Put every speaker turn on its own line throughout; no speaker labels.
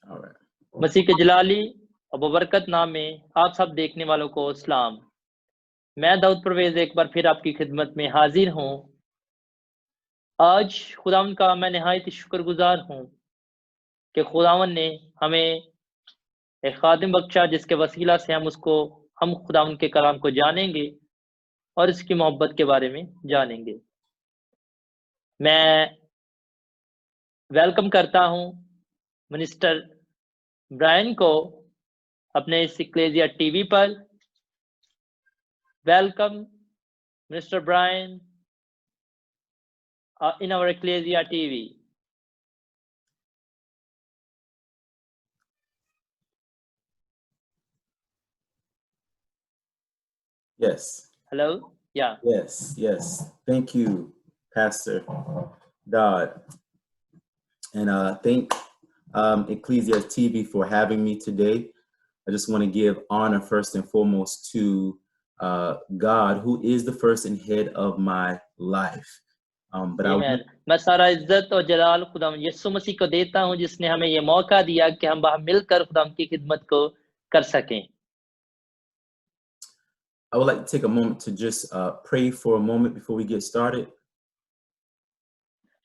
All right.
मसीह के जलाली और बबरकत नाम में आप सब देखने वालों को सलाम। मैं दाऊद परवेज एक बार फिर आपकी खिदमत में हाजिर हूँ। आज खुदावन का मैं नहायत शुक्रगुजार हूँ कि खुदावन ने हमें एक खादिम बख्शा, जिसके वसीला से हम खुदावन के कलाम को जानेंगे और इसकी मोहब्बत के बारे में जानेंगे। मैं वेलकम करता हूँ मिनिस्टर ब्रायन को अपने इस इक्लेसिया टीवी पर। Welcome Mister Brian in our Ecclesia TV.
Yes.
Hello. Yeah.
Yes. Thank you, Pastor Dodd, and thank Ecclesia TV for having me today. I just want to give honor first and foremost to God, who is the first and head of my life.
Amen. मैं सारा इज्जत और जलाल खुदा यीशु मसीह को देता हूं, जिसने हमें ये मौका दिया कि हम वहां मिलकर खुदा की खिदमत को कर सकें।
I would like to take a moment to just pray for a moment before we get started.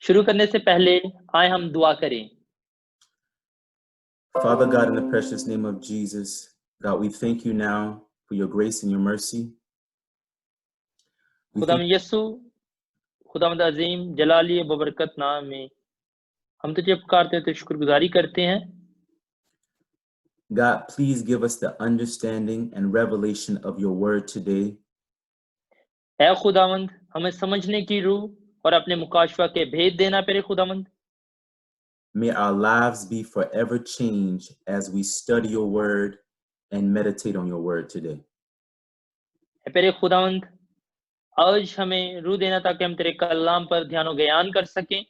शुरू करने से पहले आए हम दुआ करें।
Father God, in the precious name of Jesus, God, we thank you now for your grace and your mercy.
खुदा यीशु, खुदावंद अजीम जलाली बबरकत नाम में हम तुझे पुकारते हैं, तो शुक्रगुजारी करते हैं।
God, please give us the understanding and revelation of your word today.
ऐ खुदावंद, हमें समझने की रूह और अपने मुकाशवा के भेद देना पेरे खुदावंद।
May our lives be forever changed as we study your word and meditate on your word today.
पेरे खुदावंद, आज हमें रूह देना ताकि हम तेरे कलाम पर ध्यान और ज्ञान कर सकें।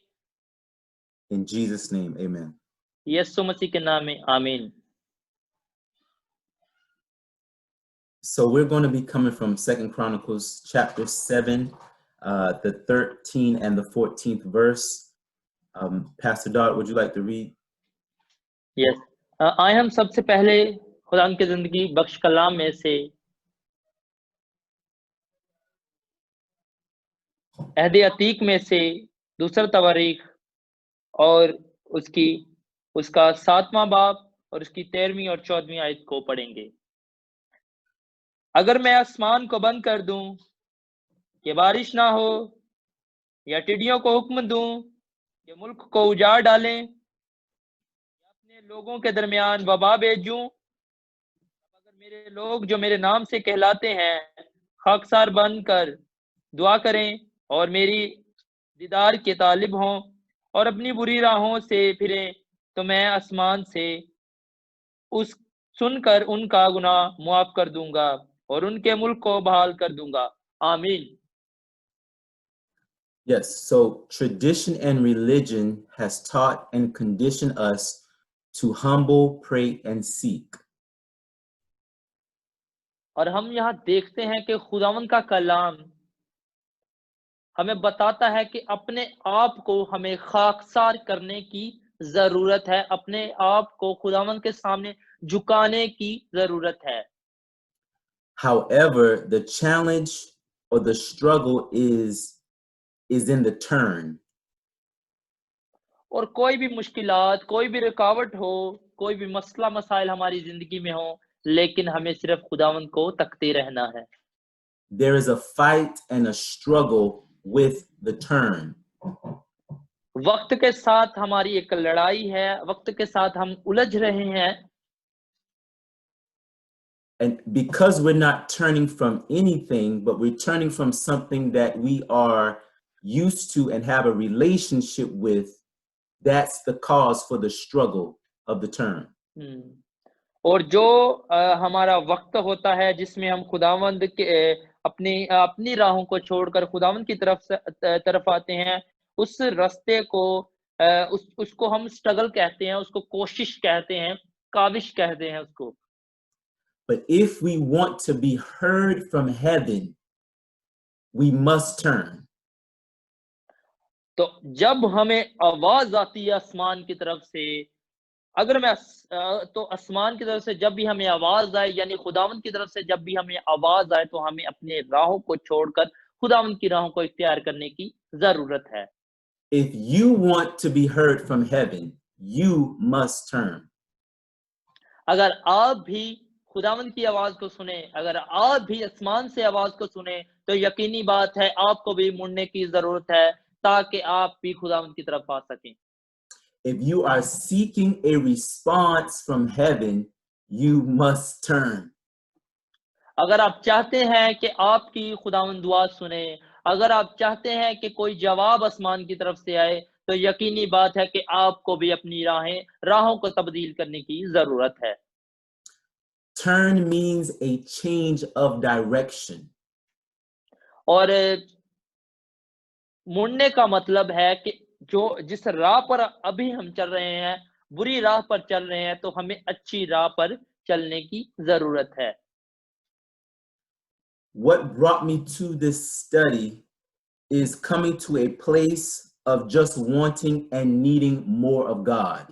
In Jesus' name, amen.
यीशु मसीह के नाम में आमीन।
So we're going to be coming from 2 Chronicles chapter 7, the 13th and the 14th verse. Pastor Dodd, would you like to read?
Yes. आए हम सबसे पहले खुदा की जिंदगी बख्श कलाम में से अहद अतीक में से दूसरा तवारीख और उसका 7वां बाब और उसकी 13वीं और 14वीं आयत को पढ़ेंगे। अगर मैं आसमान को बंद कर दूं कि बारिश ना हो, या टिड्डियों को हुक्म दूं कि मुल्क को उजाड़ डालें, या अपने लोगों के दरमियान वबा भेजूं, अगर मेरे लोग जो मेरे नाम से कहलाते हैं खाकसार बनकर दुआ करें और मेरी दीदार के तालिब हों और अपनी बुरी राहों से फिरें, तो मैं आसमान से सुनकर उनका गुनाह मुआफ कर दूंगा और उनके मुल्क को बहाल कर दूंगा। आमीन।
Yes, so tradition and religion has taught and conditioned us to humble, pray, and seek.
और हम यहाँ देखते हैं कि खुदावन का कलाम हमें बताता है कि अपने आप को हमें खाकसार करने की जरूरत है, अपने आप को खुदावन के सामने झुकाने की जरूरत है।
However, the challenge or the struggle is in the turn.
और कोई भी मुश्किलात, कोई भी रुकावट हो, कोई भी मसला मसाइल हमारी जिंदगी में हो, लेकिन हमें सिर्फ खुदावन को तकते रहना है।
There is a fight and a struggle with the turn.
वक्त के साथ हमारी एक लड़ाई है, वक्त के साथ हम उलझ रहे हैं।
And because we're not turning from anything, but we're turning from something that we are used to and have a relationship with, that's the cause for the struggle of the turn.
और जो हमारा वक्त होता है जिसमें हम खुदावंद के अपनी राहों को छोड़कर खुदावंद की तरफ आते हैं, उस रास्ते को उसको हम स्ट्रगल कहते हैं, उसको कोशिश कहते हैं, काविश कहते हैं उसको।
But if we want to be heard from heaven, we must turn.
तो जब हमें आवाज आती है आसमान की तरफ से, अगर मैं तो आसमान की तरफ से जब भी हमें आवाज़ आए, यानी खुदावंद की तरफ से जब भी हमें आवाज़ आए, तो हमें अपने राहों को छोड़कर खुदावंद की राहों को इख्तियार करने की ज़रूरत है।
If you want to be heard from heaven, you must turn.
अगर आप भी खुदावंद की आवाज़ को सुने, अगर आप भी आसमान से आवाज़ को सुने, तो यकीनी बात है आपको भी मुड़ने की ज़रूरत है, ताकि आप भी खुदावंद की तरफ आ सकें।
If you are seeking a response from heaven, you must turn.
अगर आप चाहते हैं कि आपकी खुदावंद दुआ सुने, अगर आप चाहते हैं कि कोई जवाब आसमान की तरफ से आए, तो यकीनी बात है कि आपको भी अपनी राहों को तब्दील करने की ज़रूरत है।
Turn means a change of direction.
और मुड़ने का मतलब है कि जिस राह पर अभी हम चल रहे हैं, बुरी राह पर चल रहे हैं, तो हमें अच्छी राह पर चलने की ज़रूरत है।
What brought me to this study is coming to a place of just wanting and needing more of God.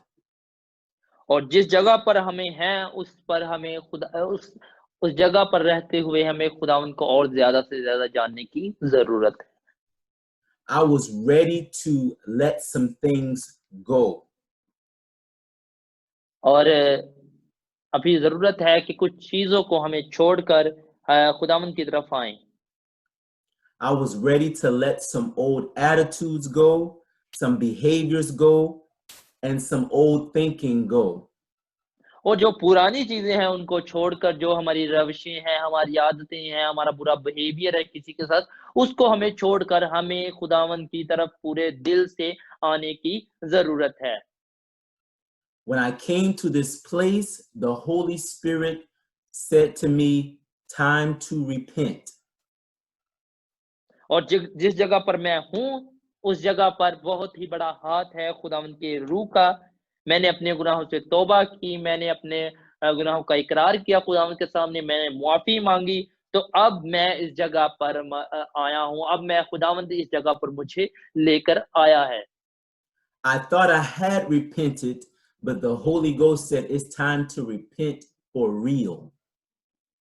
और जिस जगह पर हमें हैं, उस पर हमें उस जगह पर रहते हुए हमें खुदावंद को और ज़्यादा से ज़्यादा जानने की ज़रूरत है।
I was ready to let some things go.
और अभी ज़रूरत है कि कुछ चीज़ों को हमें छोड़कर खुदावंद की तरफ आएँ।
I was ready to let some old attitudes go, some behaviors go, and some old thinking go.
और जो पुरानी चीज़ें हैं उनको छोड़कर जो हमारी रविशें हैं, हमारी आदतें हैं, हमारा बुरा बिहेवियर है किसी के साथ, उसको हमें छोड़कर हमें खुदावंद की तरफ पूरे दिल से आने की ज़रूरत है।
When I came to this place, the Holy Spirit said to me, "Time to repent."
और जिस जगह पर मैं हूँ, उस जगह पर बहुत ही बड़ा हाथ है खुदावंद के रूह का। मैंने अपने गुनाहों से तौबा की, मैंने अपने गुनाहों का इकरार किया खुदावंद के सामने, मैंने मुआफ़ी माँगी, तो अब मैं इस जगह पर आया हूँ। अब मैं खुदावंद इस जगह पर मुझे लेकर आया है।
I thought I had repented, but the Holy Ghost said it's time to repent for real.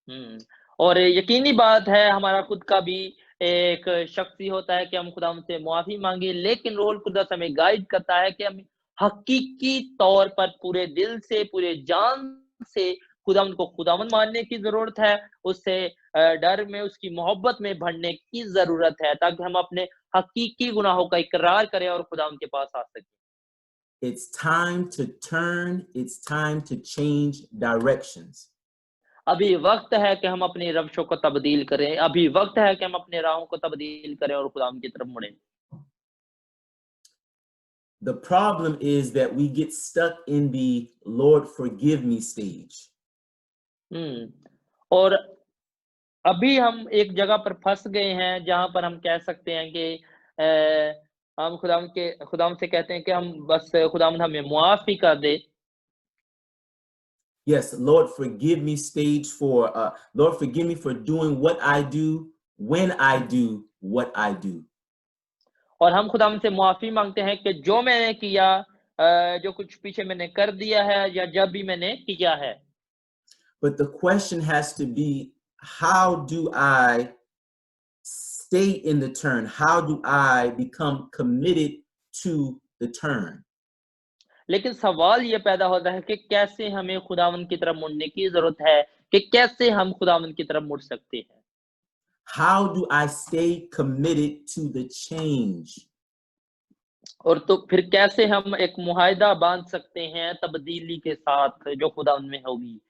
हुँ, और यकीनी बात है हमारा खुद का भी एक शख्स होता है कि हम खुदावंद से मुआफ़ी माँगे, लेकिन रूहुल कुद्दस हमें गाइड करता है कि हमें हकीकी तौर पर पूरे दिल से, पूरे जान से खुदावंद को खुदावंद मानने की ज़रूरत है, उससे डर में, उसकी मोहब्बत में बढ़ने की ज़रूरत है, ताकि हम अपने हकीकी गुनाहों का इकरार करें और खुदावंद के पास आ सकें।
It's time to turn, it's time to change directions.
अभी वक़्त है कि हम अपनी रवशों को तब्दील करें, अभी वक़्त है कि हम अपने राहों को तब्दील करें और खुदावंद की तरफ मुड़ें।
The problem is that we get stuck in the Lord forgive me stage.
हुँ, और अभी हम एक जगह पर फँस गए हैं, जहाँ पर हम कह सकते हैं कि हम खुदावंद से कहते हैं कि हम बस खुदावंद हमें मुआफ़ ही कर दे।
Yes, Lord forgive me stage for Lord forgive me for doing what I do when I do what I do.
और हम खुदावंद से मुआफ़ी माँगते हैं कि जो मैंने किया जो कुछ पीछे मैंने कर दिया है या जब भी मैंने किया है।
But the question has to be, how do I stay in the turn? How do I become committed to the turn?
लेकिन सवाल ये पैदा होता है कि कैसे हमें खुदावंद की तरफ मुड़ने की ज़रूरत है, कि कैसे हम खुदावंद की तरफ मुड़ सकते हैं?
How do I stay committed to the change?
और तो फिर कैसे हम एक मुआहिदा बाँध सकते हैं तब्दीली के साथ जो खुदावंद में होगी?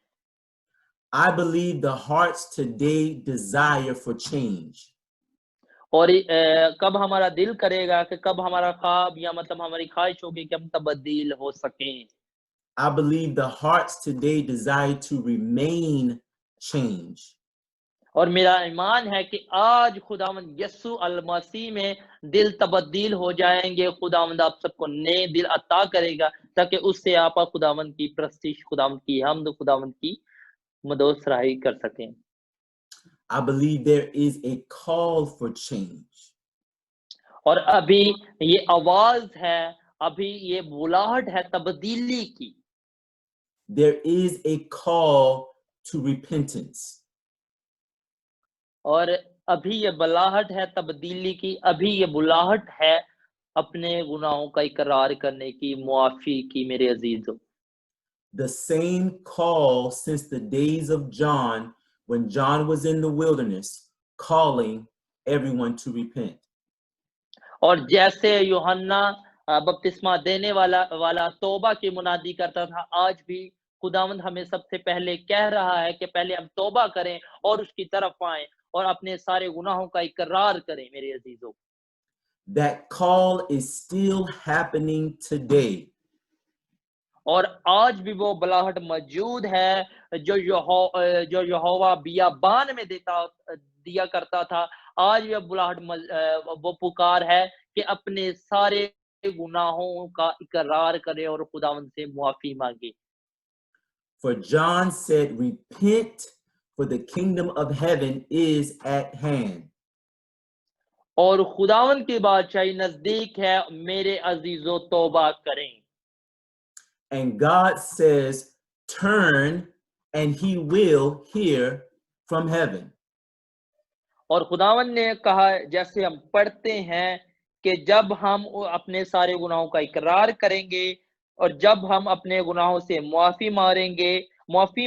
I believe the hearts today desire for change.
और कब हमारा दिल करेगा कि कब हमारा ख्वाब या मतलब हमारी ख्वाहिश होगी कि हम तब्दील हो सकें।
I believe the hearts today desire to remain change.
और मेरा ईमान है कि आज खुदावंद यस्सु अल मसीह में दिल तब्दील हो जाएँगे। खुदावंद आप सबको नए दिल अता करेगा ताकि उससे आप खुदावंद की प्रस्तिश, खुदावंद की हम्द, खुदावंद की मदोह सराही कर सकें।
I believe there is a call for change.
और अभी ये आवाज़ है, अभी ये बुलाहट है तब्दीली की।
there is a call to repentance.
और अभी ये बुलाहट है तब्दीली की, अभी ये बुलाहट है अपने गुनाहों का इकरार करने की, मुआफ़ी की मेरे अज़ीज़ों।
The same call since the days of John, when John was in the wilderness, calling everyone to repent.
और जैसे यूहन्ना बपतिस्मा देने वाला तौबा की मुनादी करता था, आज भी खुदावंद हमें सबसे पहले कह रहा है कि पहले हम तौबा करें और उसकी तरफ आएँ और अपने सारे गुनाहों का इकरार करें मेरे अज़ीज़ों।
That call is still happening today.
और आज भी वो बुलाहट मौजूद है जो यहोवा बियाबान में दिया करता था। आज भी बुलाहट वो पुकार है कि अपने सारे गुनाहों का इकरार करे और खुदावंद से मुआफ़ी मांगे।
For John said, repent, for the kingdom of heaven is at hand.
और खुदावंद की बादशाही नजदीक है, मेरे अजीजों तौबा करें।
And God says, turn, and he will hear from heaven.
और खुदावंद ने कहा, जैसे हम पढ़ते हैं कि जब हम अपने सारे गुनाहों का इकरार करेंगे और जब हम अपने गुनाहों से मुआफ़ी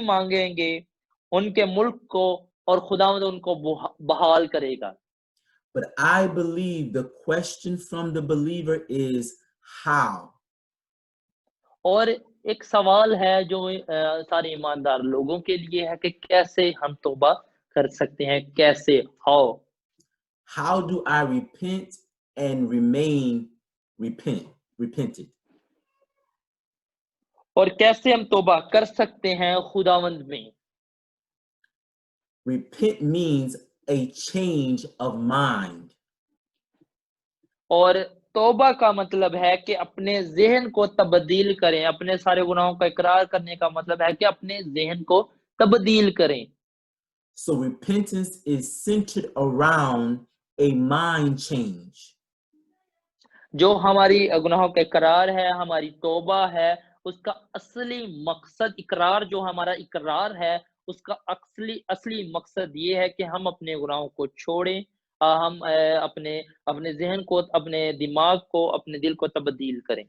मांगेंगे उनके मुल्क को, और खुदावंद उनको बहाल करेगा।
But I believe the question from the believer is how?
और एक सवाल है जो सारे ईमानदार लोगों के लिए है कि कैसे हम तौबा कर सकते हैं, कैसे?
How do I repent and remain repented?
और कैसे हम तौबा कर सकते हैं खुदावंद में?
Repent means a change of mind.
और तौबा का मतलब है कि अपने ज़हन को तब्दील करें, अपने सारे गुनाहों का इकरार करने का मतलब है कि अपने ज़हन को तब्दील करें।
So repentance is centered around a mind change.
जो हमारी गुनाहों का इकरार है, हमारी तौबा है, उसका असली मकसद इकरार जो हमारा इकरार है, उसका असली मकसद ये है कि हम अपने गुनाहों को छोड़ें। हम अपने ज़हन को, अपने दिमाग को, अपने दिल को तब्दील करें।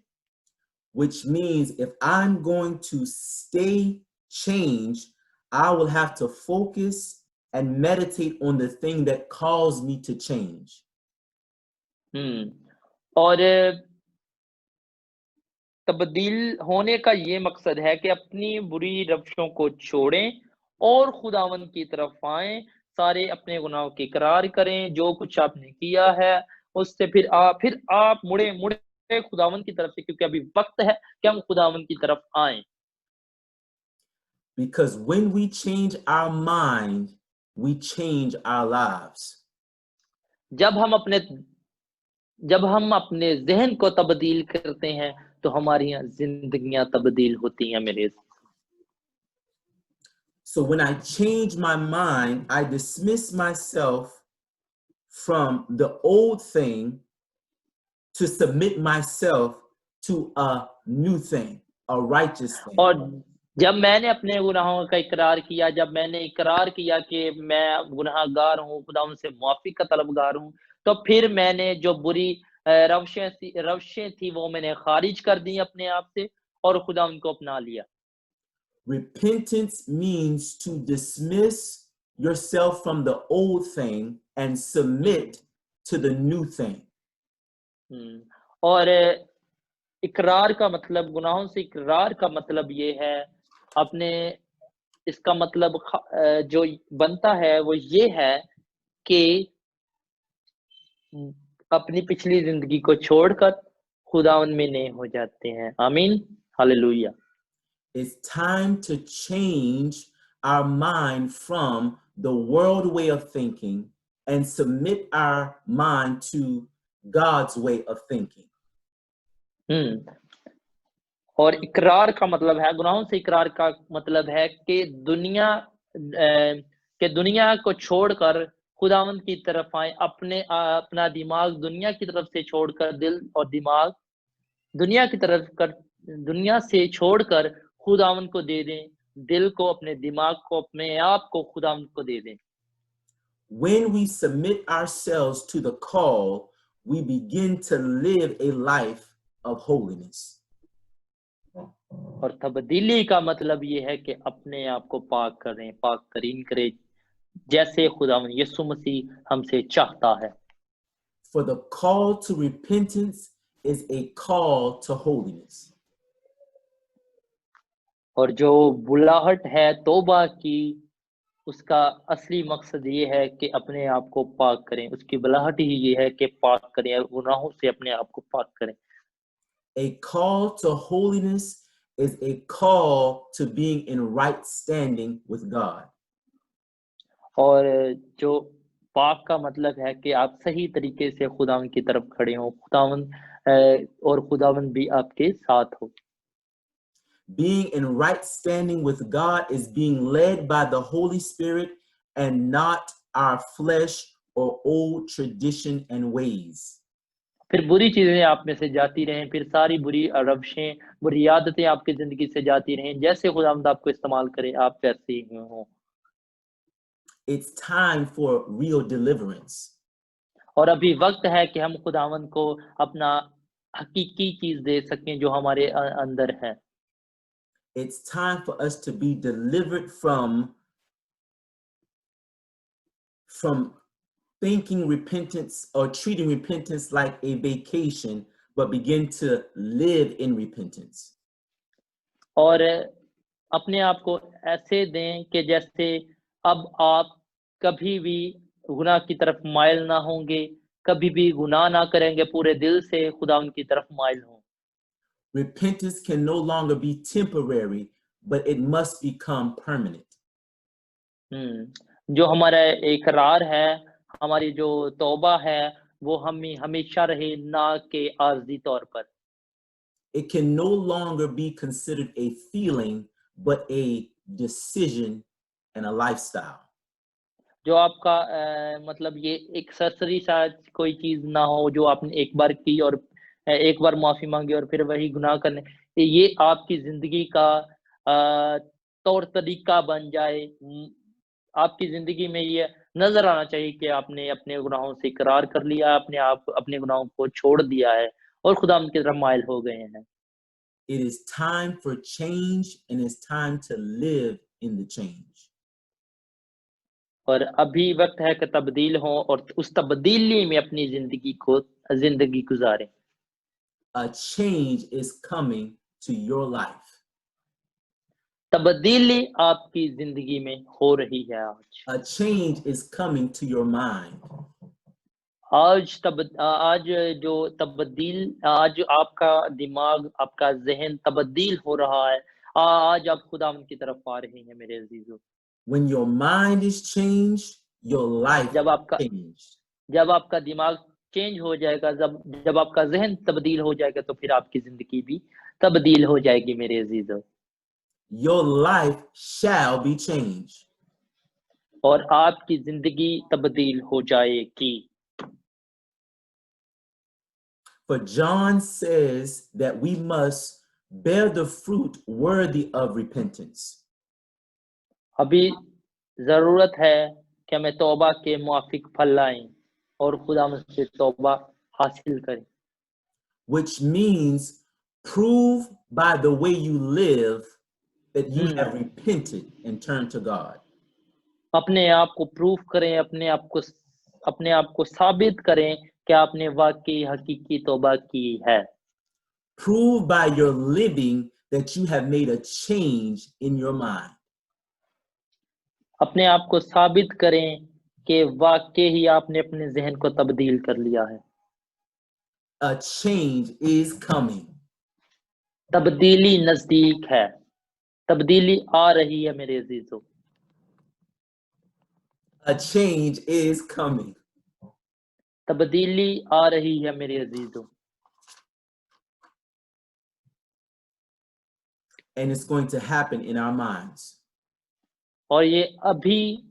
Which means if I'm going to stay changed, I will have to focus and meditate on the thing that caused me to change.
और तब्दील होने का ये मकसद है कि अपनी बुरी रवशों को छोड़ें और खुदावंद की तरफ आएँ, सारे अपने गुनाहों की इकरार करें, जो कुछ आपने किया है, उससे फिर आप मुड़े खुदावंद की तरफ से, क्योंकि अभी वक़्त है कि हम खुदावंद की तरफ आएँ।
Because when we change our mind, we change our lives.
जब हम अपने ज़हन को तब्दील करते हैं, तो हमारी ज़िंदगियाँ तब्दील होती हैं मेरे।
So when I change my mind, I dismiss myself from the old thing to submit myself to a new thing, a righteous thing.
और जब मैंने अपने गुनाहों का इकरार किया, जब मैंने इकरार किया कि मैं गुनाहगार हूँ, खुदा से मुआफ़ी का तलबगार हूँ, तो फिर मैंने जो बुरी रवशें थी वो मैंने खारिज कर दी अपने आप से और खुदा उनको अपना लिया।
Repentance means to dismiss yourself from the old thing and submit to the new thing.
और इकरार का मतलब, गुनाहों से इकरार का मतलब ये है, इसका मतलब जो बनता है वो ये है कि अपनी पिछली जिंदगी को छोड़कर खुदावंद में नए हो जाते हैं। आमीन, hallelujah.
It's time to change our mind from the world way of thinking and submit our mind to God's way of thinking.
और इकरार का मतलब है, गुनाहों से इकरार का मतलब है कि दुनिया को छोड़कर खुदावंद की तरफ आए, अपना दिमाग दुनिया की तरफ से छोड़कर, दिल और दिमाग दुनिया से छोड़कर खुदावंद को दे दें, दिल को, अपने दिमाग को, अपने आप को खुदावंद को दे दें।
When we submit ourselves to the call, we begin to live a life of holiness.
और तब्दीली का मतलब ये है कि अपने आप को पाक करें, पाक तरीन करें, जैसे खुदावंद यीशु मसीह हमसे चाहता है।
For the call to repentance is a call to holiness.
और जो बुलाहट है तौबा की, उसका असली मकसद ये है कि अपने आप को पाक करें। उसकी बुलाहट ही ये है कि पाक करें, गुनाहों से अपने आप को पाक करें।
A call to holiness is a call to being in right standing with God.
और जो पाक का मतलब है कि आप सही तरीके से खुदावंद की तरफ खड़े हों, और खुदावंद भी आपके साथ हो।
Being in right standing with God is being led by the Holy Spirit and not our flesh or old tradition and ways.
फिर बुरी चीजें आप में से जाती रहें, फिर सारी बुरी रवशें, बुरी आदतें आपकी जिंदगी से जाती रहें, जैसे खुदावंद आपको इस्तेमाल करे आप वैसे ही हों।
It's time for real deliverance.
और अभी वक्त है कि हम खुदावंद को अपना हकीकी चीज दे सकें जो हमारे अंदर है।
It's time for us to be delivered from thinking repentance or treating repentance like a vacation, but begin to live in repentance.
और अपने आप को ऐसे दें कि जैसे अब आप कभी भी गुनाह की तरफ माइल ना होंगे, कभी भी गुनाह ना करेंगे, पूरे दिल से खुदावंद की तरफ माइल हों।
Repentance can no longer be temporary, but it must become permanent.
जो हमारा इकरार है, हमारी जो तौबा है, वो हमेशा रहे, ना कि आर्जी तौर पर।
It can no longer be considered a feeling, but a decision and a lifestyle.
जो आपका मतलब ये एक सरसरी सा कोई चीज ना हो जो आपने एक बार की और एक बार माफी मांगी और फिर वही गुनाह करने, ये आपकी जिंदगी का तौर तरीका बन जाए। आपकी जिंदगी में ये नजर आना चाहिए कि आपने अपने गुनाहों से इकरार कर लिया, अपने गुनाहों को छोड़ दिया है और खुदा की तरफ माइल हो गए हैं।
It is time for change, and it's time to live in the change.
और अभी वक्त है कि तब्दील हो और उस तब्दीली में अपनी जिंदगी गुजारें।
A change is coming to your life.
तब्दीली आपकी जिंदगी में हो रही है आज।
A change is coming to your mind.
आज जो आज आपका दिमाग, आपका ज़हन तब्दील हो रहा है। आज आप खुदावंद की तरफ आ रहे हैं मेरे अज़ीज़ों।
When your mind is changed, your life
जब आपका
changed.
जब आपका दिमाग चेंज हो जाएगा, जब आपका ज़हन तब्दील हो जाएगा, तो फिर आपकी ज़िंदगी भी तब्दील हो जाएगी मेरे अज़ीज़ों।
Your life shall be changed.
और आपकी ज़िंदगी तब्दील हो जाएगी।
For John says that we must bear the fruit worthy of repentance.
अभी ज़रूरत है कि हमें तौबा के मुआफ़िक फल लाएँ और खुदा से तौबा हासिल करें।
Which means prove by the way you live that you have repented and turned to God.
अपने आप को प्रूफ करें, अपने आप को साबित करें कि आपने वाकई हकीकी तौबा की है।
Prove by your living that you have made a change in your mind.
अपने आप को साबित करें कि वाकई ही आपने अपने ज़हन को तब्दील कर लिया है।
A change is coming.
तब्दीली नजदीक है, तब्दीली आ रही है मेरे अजीजों।
A change is coming.
तब्दीली आ रही है मेरे अजीजों।
And it's going to happen in our minds.
और ये अभी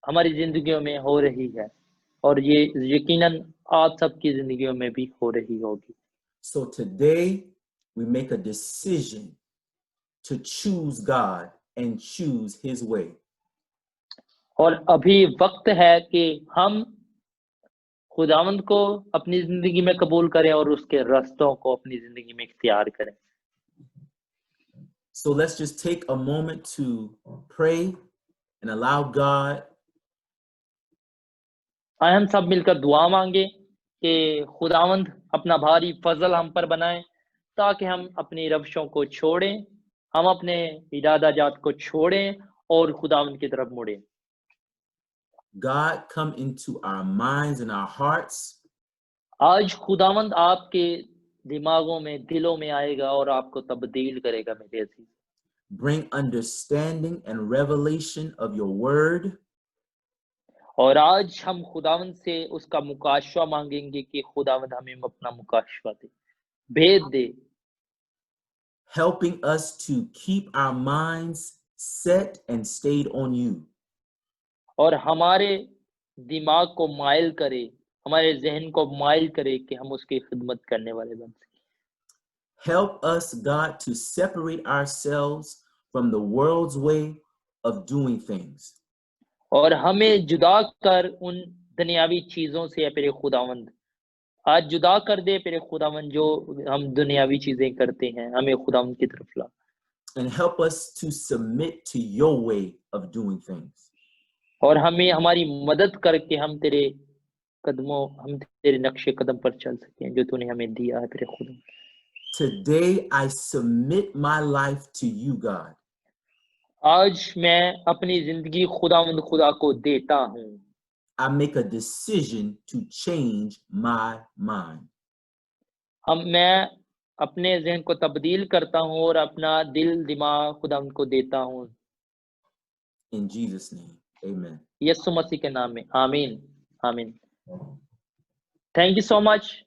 हमारी जिंदगियों में हो रही है और ये यकीनन आप सबकी जिंदगियों में भी हो रही होगी।
So today we make a decision to choose God and choose his way.
और अभी वक्त है कि हम खुदावंद को अपनी जिंदगी में कबूल करें और उसके रास्तों को अपनी जिंदगी में इख्तियार करें।
So let's just take a moment to pray and allow God
आए हम सब मिलकर दुआ मांगे कि खुदावंद अपना भारी फजल हम पर बनाए ताकि हम अपनी रवशों को छोड़ें, हम अपने इरादा जात को छोड़ें और खुदावंद की तरफ मुड़ें।
God come into our minds and our hearts
आज खुदावंद आपके दिमागों में, दिलों में आएगा और आपको तब्दील करेगा मेरे अजीज।
bring understanding and revelation of your word
और आज हम खुदावंद से उसका मुकाशवा मांगेंगे कि खुदावंद हमें अपना मुकाशवा दे, भेद दे,
helping us to keep our minds set and stayed on you.
और हमारे दिमाग को माइल करे, हमारे जहन को माइल करे कि हम उसकी खिदमत करने वाले बन सकें।
Help us, God, to separate ourselves from the world's way of doing things.
और हमें जुदा कर उन दुनियावी चीजों से फिर खुदावंद, आज जुदा कर दे फिर खुदावंद जो हम दुनियावी चीजें करते हैं, हमें खुदावंद की तरफ ला।
And help us to submit to your way of doing things.
और हमें हमारी मदद करके हम तेरे नक्शे कदम पर चल सकें जो तूने हमें दिया है तेरे खुदा।
Today I submit my life to you, God.
आज मैं अपनी जिंदगी खुदावंद खुदा को देता हूँ।
I make a decision to change my mind.
मैं अपने ज़हन को तब्दील करता हूँ और अपना दिल दिमाग खुदावंद को देता हूँ।
In Jesus' name, amen.
यीशु मसीह के नाम में, आमीन, आमीन। Thank you so much,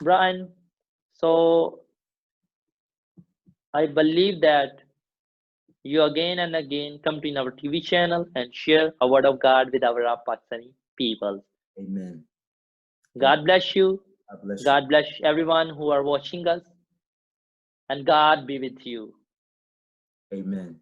Brian. So I believe that you again and again come to in our TV channel and share a word of God with our Pakistani people.
Amen.
God bless you.
God bless you.
God bless everyone who are watching us. And God be with you.
Amen.